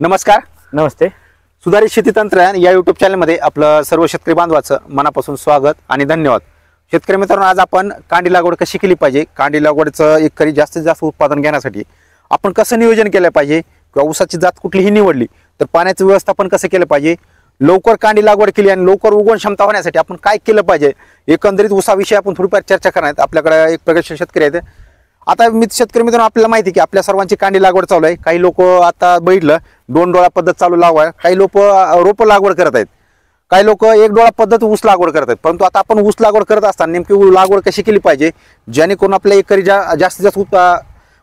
नमस्कार. नमस्ते. सुधारित शेती तंत्रज्ञान या युट्यूब चॅनलमध्ये आपलं सर्व शेतकरी बांधवाचं मनापासून स्वागत आणि धन्यवाद. शेतकरी मित्रांनो, आज आपण कांडी लागवड कशी केली पाहिजे, कांडी लागवडचं एकरी जास्तीत जास्त उत्पादन घेण्यासाठी आपण कसं नियोजन केलं पाहिजे किंवा ऊसाची जात कुठलीही निवडली तर पाण्याचं व्यवस्थापन कसं केलं पाहिजे, लवकर कांडी लागवड केली आणि लवकर उगवण क्षमता होण्यासाठी आपण काय केलं पाहिजे, एकंदरीत ऊसाविषयी आपण थोडीफार चर्चा करणार आहेत. आपल्याकडे एक प्रगतशील शेतकरी आहेत. आता शेतकरी मित्रांनो, आपल्याला माहिती की आपल्या सर्वांची कांडी लागवड चालू आहे. काही लोक आता बघितलं दोन डोळा पद्धत चालू लागवाय, काही लोक रोप लागवड करत आहेत, काही लोक एक डोळा पद्धत ऊस लागवड करत आहेत. परंतु आता आपण ऊस लागवड करत असताना नेमकी लागवड कशी केली पाहिजे जेणेकरून आपल्या एकरी जास्तीत जास्त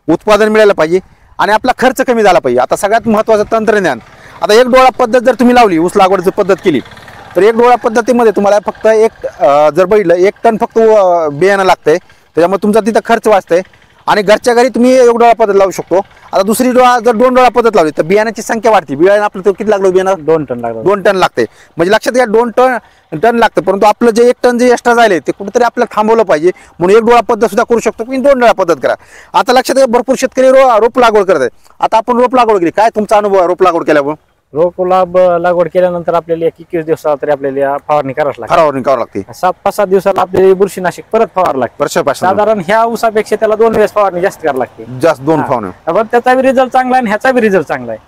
उत्पादन मिळालं पाहिजे आणि आपला खर्च कमी झाला पाहिजे. आता सगळ्यात महत्त्वाचं तंत्रज्ञान. आता एक डोळा पद्धत जर तुम्ही लावली, ऊस लागवडची पद्धत केली तर एक डोळा पद्धतीमध्ये तुम्हाला फक्त जर बघितलं 1 टन फक्त बियाणं लागतंय. त्याच्यामुळे तुमचा तिथं खर्च वाचतंय आणि घरच्या घरी तुम्ही एक डोळा पद्धत लावू शकतो. आता दुसरी जर 2 डोळा पद्धत लावली तर बियाण्याची संख्या वाढते. बियाणं आपलं किती लागलं, बियाणं 2 टन लागलं. 2 टन लागते. म्हणजे लक्षात घ्या 2 टन लागतं. परंतु आपलं जे 1 टन जे एक्स्ट्रा झाले ते कुठेतरी आपल्याला थांबवलं पाहिजे. म्हणून एक डोळा पद्धत सुद्धा करू शकतो की 2 डोळा पद्धत करा. आता लक्षात घ्या भरपूर शेतकरी रोप लागवड करत आहेत. आता आपण रोप लागवड केली, काय तुमचा अनुभव आहे रोप लागवड केल्यावर? रोप लागवड केल्यानंतर आपल्याला 21 दिवसाला तरी आपल्याला फवारणी करावी लागते. फवारणी करावी लागते. 7-5 दिवसाला आपल्याला बुरशीनाशक परत फवार लागते. साधारण ह्या ऊसापेक्षा त्याला 2 वेळेस फवारणी जास्त करावी लागते. जास्त 2 फवारणी. पण त्याचा बी रिझल्ट चांगला आहे आणि ह्याचा बी रिझल्ट चांगला आहे.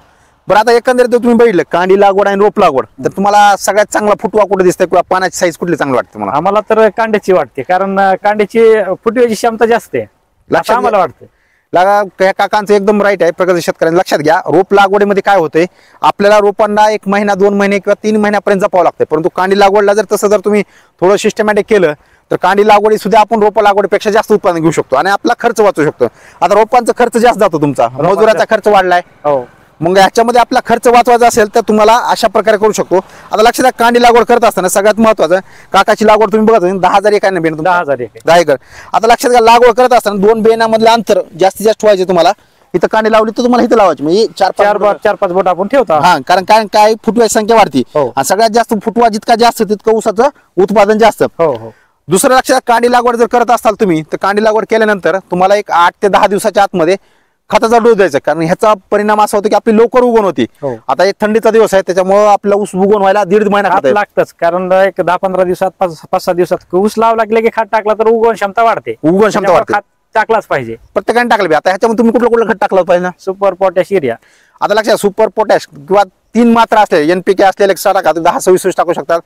बरं, आता एकंदरीत तुम्ही बघितलं कांडी लागवड आणि रोप लागवड तर तुम्हाला सगळ्यात चांगला फुटवा कुठे दिसतंय किंवा पानाची साईज कुठली चांगली वाटते तुम्हाला? आम्हाला तर कांड्याची वाटते, कारण कांड्याची फुटव्याची क्षमता जास्त आहे लक्षात आम्हाला वाटतं. या काकांचं एकदम राईट आहे. प्रगत शेतकऱ्यांनी लक्षात घ्या, रोप लागवडीमध्ये काय होतंय, आपल्याला रोपांना 1 महिना 2 महिने किंवा 3 महिन्यापर्यंत जपावं लागतं. परंतु कांडी लागवडला जर तसं जर तुम्ही थोडं सिस्टमॅटिक केलं तर कांडी लागवडी सुद्धा आपण रोप लागवडीपेक्षा जास्त उत्पादन घेऊ शकतो आणि आपला खर्च वाचू शकतो. आता रोपांचा खर्च जास्त जातो, तुमचा मजुराचा खर्च वाढलाय. हो, मग ह्याच्यामध्ये आपला खर्च वाचवायचा असेल तर तुम्हाला अशा प्रकारे करू शकतो. आता लक्षात घ्या, कांडी लागवड करत असताना सगळ्यात महत्वाचं काकाची लागवड तुम्ही बघत 10,000 एकर बेन, 10 एकर. आता लक्षात घ्या, लागवड करत असताना 2 बेनामधलं अंतर जास्तीत जास्त ठेवायचे. तुम्हाला इथं कांडी लावली तर तुम्हाला इथं लावायची, म्हणजे 4-5 बोट आपण ठेवतो. हा, कारण काय फुटव्याची संख्या वाढती आणि सगळ्यात जास्त फुटवा जितका जास्त तितकं ऊसाचं उत्पादन जास्त. दुसरं लक्षात, कांडी लागवड जर करत असाल तुम्ही तर कांडी लागवड केल्यानंतर तुम्हाला एक 8 ते 10 दिवसाच्या आतमध्ये खताचा डोस द्यायचा, कारण ह्याचा परिणाम असा होतो की आपली लवकर उगवण होती. आता एक थंडीचा दिवस आहे त्याच्यामुळे आपला ऊस उगवण व्हायला 1.5 महिना लागतच, कारण एक 10-15 दिवसात 5-6 दिवसात ऊस लावा लागले की खत टाकला तर उगवण क्षमता वाढते. उगवण क्षमता वाढते, खत टाकलाच पाहिजे प्रत्येकाने टाकलं. आता ह्याच्यामध्ये तुम्ही कुठलं खत टाकलं पाहिजे ना? Super potash, urea. आता लक्षात, सुपर पोटॅश किंवा 3 मात्रा असलेले NPK असलेले 10-26 टाकू शकतात,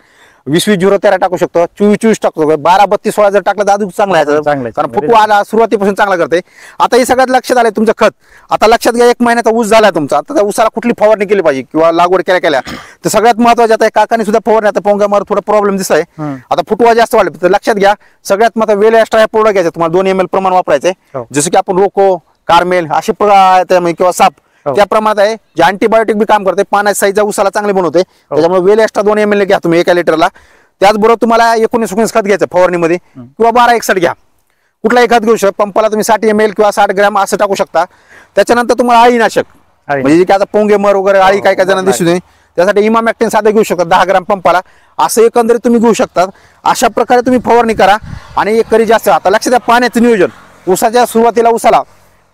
20-20-13 टाकू शकतो, 24-24 टाकू शकतो, 12-32-16 जर टाकलं तर अजून चांगला आहे, कारण फुटवा आला सुरुवातीपासून चांगला करते. आता हे सगळ्यात लक्षात आलंय तुमचं खत. आता लक्षात घ्या, 1 महिन्याचा ऊस झाला तुमचा. आता त्या ऊसाला कुठली फवारणी केली पाहिजे किंवा लागवड केल्या तर सगळ्यात महत्वाचं, आता काकाने सुद्धा फवारणी, आता पोंग्यावर थोडा प्रॉब्लेम दिसतोय, आता फुटवा जास्त वाढला तर लक्षात घ्या, सगळ्यात महत्वाचं वेल एक्स्ट्रा हे प्रोडक्ट घ्यायचं. तुम्हाला 2 ml प्रमाण वापरायचंय. जसं की आपण रोको, कार्मेल असे किंवा साप त्या प्रमाणात आहे, जे अँटीबायोटिक बी काम करते, पाण्याची साईज उसाला चांगली बनवते. त्याच्यामुळे वेल एक्स्ट्रा 2 ml घ्या तुम्ही 1 लिटरला. त्याचबरोबर तुम्हाला 19 खत घ्यायचं फवारणीमध्ये किंवा 12-61 घ्या. कुठलाही खत घेऊ शकता. पंपाला तुम्ही 60 ml किंवा 60 ग्रॅम असं टाकू शकता. त्याच्यानंतर तुम्हाला अळीनाशक, म्हणजे की आता पोंगे मर वगैरे अळी काय जणांना दिसू नये त्यासाठी इमामॅक्टिन साधे घेऊ शकता 10 ग्रॅम पंपाला, असं एकंदरीत तुम्ही घेऊ शकता. अशा प्रकारे तुम्ही फवारणी करा आणि एकरी जास्त. आता लक्षात द्या, पाण्याचं नियोजन ऊसाच्या सुरुवातीला ऊसाला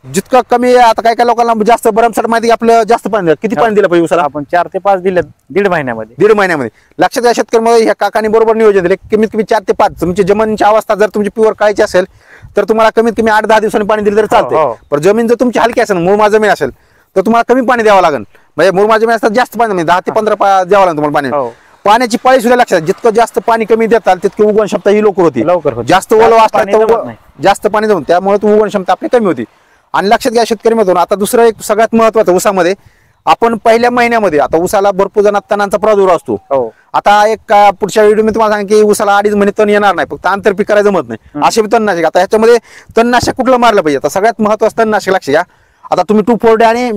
जितकं कमी, आता काय लोकांना जास्त भरमसाठ माहिती, आपलं जास्त पाणी किती पाणी दिलं पाहिजे ऊसाला? आपण 4 ते 5 दिलं 1.5 महिन्यामध्ये. 1.5 महिन्यामध्ये. लक्षात घ्या शेतकऱ्यांमध्ये, ह्या काकांनी बरोबर नियोजन दिले. कमीत कमी 4 ते 5 तुमची जमिनीची अवस्था जर तुमची प्युअर काढायची असेल तर तुम्हाला कमीत कमी 8-10 दिवसांनी पाणी दिलं तर चालते. पण जमीन जर तुमची हलकी असेल, मुरमाड जमीन असेल तर तुम्हाला कमी पाणी द्यावं लागेल. म्हणजे मुरमाड जमीन असतात जास्त पाणी, 10 ते 15 द्यावं लागेल तुम्हाला पाणी. पाण्याची पाळी सुद्धा लक्षात, जितकं जास्त पाणी कमी देताल तितकी उगवण क्षमता ही लवकर होती. जास्त ओलं असलं तर जास्त पाणी देऊन त्यामुळे उगवण क्षमता आपली कमी होती. आणि लक्षात घ्या शेतकरी मित्रांनो, आता दुसरं एक सगळ्यात महत्वाचं, ऊसामध्ये आपण पहिल्या महिन्यामध्ये, आता ऊसाला भरपूर जण तणांचा प्रादुर्भाव असतो. आता एक पुढच्या व्हिडिओ मी तुम्हाला सांगेन की ऊसाला 2.5 महिने तण येणार नाही, फक्त आंतरपीक करायचं जमत नाही असे तणनाशक. आता ह्याच्यामध्ये तणनाशक कुठलं मारलं पाहिजे? आता सगळ्यात महत्वाचं तणनाशक लक्ष घ्या. आता तुम्ही 2,4-D आणि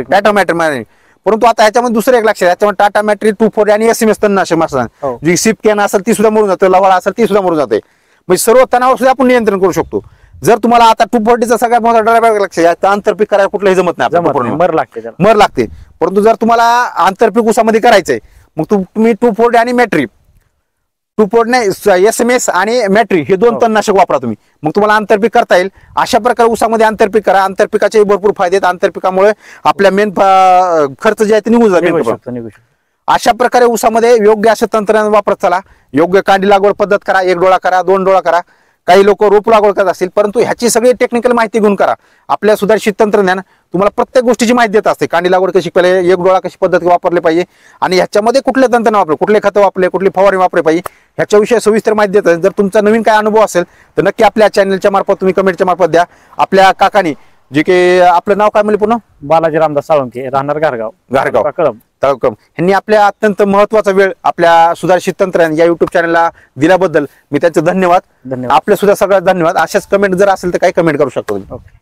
टाटा मॅट्री मारणे. परंतु आता ह्याच्यामध्ये दुसरं एक लक्ष द्या, त्याच्यामध्ये टाटा मॅट्री 2,4-D आणि SMS तणनाशक मारतात. जी सिप कॅन असेल ती सुद्धा मरून जाते, लवाळा असेल ती सुद्धा मरून जाते. म्हणजे सर्व तणावर सुद्धा आपण नियंत्रण करू शकतो. जर तुम्हाला आता 2,4-Dचा सगळ्यात मोठा ड्रॉबॅक लक्ष द्या, आंतरपीक करायला कुठलंही जमत नाही, मर लागते. परंतु जर तुम्हाला आंतरपीक ऊसामध्ये करायचंय मग तुम्ही 2,4-D आणि मॅट्री टूपोर्ट नाही SMS आणि मॅट्री हे 2 तणनाशक वापरा तुम्ही, मग तुम्हाला आंतरपीक करता येईल. अशा प्रकारे ऊसामध्ये आंतरपीक करा. आंतरपिकाचे भरपूर फायदे आहेत. आंतरपिकामुळे आपल्या मेन खर्च जे आहे ते निघून निघू जातो. शकतो. अशा प्रकारे ऊसामध्ये योग्य असे तंत्रज्ञान वापरत चला. योग्य कांडी लागवड पद्धत करा. 1 डोळा करा, 2 डोळा करा. काही लोक रोप लागवड करत असतील, परंतु ह्याची सगळी टेक्निकल माहिती घेऊन करा. आपल्या सुधारित तंत्रज्ञान तुम्हाला प्रत्येक गोष्टीची माहिती देत असते. कांडी लागवड कशी पाहिजे, 1 डोळा कशी पद्धत वापरली पाहिजे आणि ह्याच्यामध्ये कुठले तंत्रज्ञान वापरले, कुठले खतं वापरले, कुठली फवारणी वापरली पाहिजे ह्याच्याविषयी सविस्तर माहिती देतात. जर तुमचा नवीन काय अनुभव असेल तर नक्की आपल्या चॅनलच्या मार्फत तुम्ही कमेंटच्या मार्फत द्या. आपल्या काकानी जे की आपलं नाव काय म्हणले पुन्हा, बालाजी रामदास साळुंके, राहणार घारगाव कळंब. यांनी आपल्या अत्यंत महत्वाचा वेळ आपल्या सुधारित तंत्रज्ञान या युट्यूब चॅनलला दिल्याबद्दल मी त्यांचे धन्यवाद. आपले सुद्धा सगळ्यात धन्यवाद. अशाच कमेंट जर असेल तर काही कमेंट करू शकतो तुम्ही. ओके.